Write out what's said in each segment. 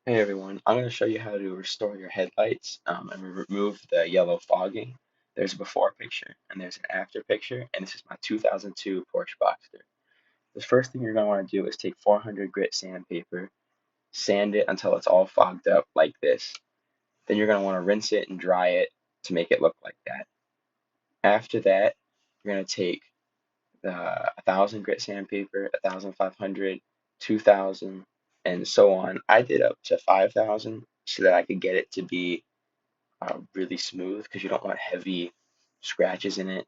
Hey everyone, I'm going to show you how to restore your headlights and remove the yellow fogging. There's a before picture and there's an after picture, and this is my 2002 Porsche Boxster. The first thing you're going to want to do is take 400 grit sandpaper, sand it until it's all fogged up like this. Then you're going to want to rinse it and dry it to make it look like that. After that, you're going to take the 1,000 grit sandpaper, 1,500, 2,000, and so on. I did up to 5,000 so that I could get it to be really smooth because you don't want heavy scratches in it.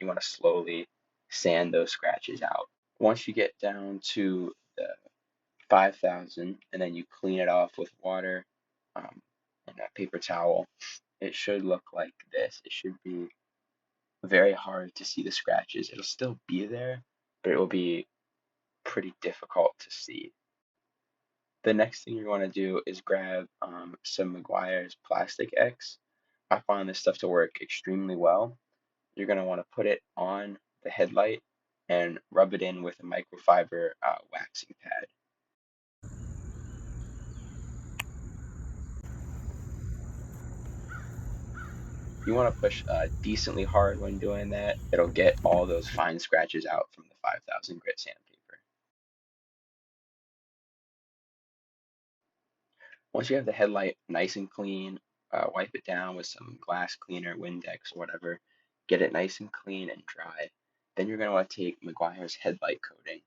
You want to slowly sand those scratches out. Once you get down to the 5,000 and then you clean it off with water um, and a paper towel, it should look like this. It should be very hard to see the scratches. It'll still be there, but it will be pretty difficult to see. The next thing you're going to do is grab some Meguiar's Plastic X. I find this stuff to work extremely well. You're going to want to put it on the headlight and rub it in with a microfiber waxing pad. You want to push decently hard when doing that. It'll get all those fine scratches out from the 5,000 grit sandpaper. Once you have the headlight nice and clean, wipe it down with some glass cleaner, Windex, or whatever. Get it nice and clean and dry. Then you're going to want to take Meguiar's headlight coating.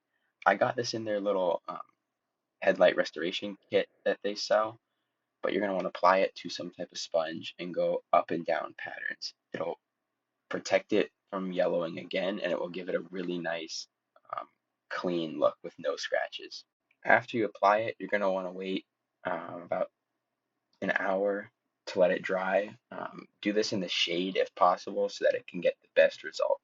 I got this in their little headlight restoration kit that they sell, but you're going to want to apply it to some type of sponge and go up and down patterns. It'll protect it from yellowing again, and it will give it a really nice, um, clean look with no scratches. After you apply it, you're going to want to wait about an hour to let it dry. Do this in the shade if possible so that it can get the best result.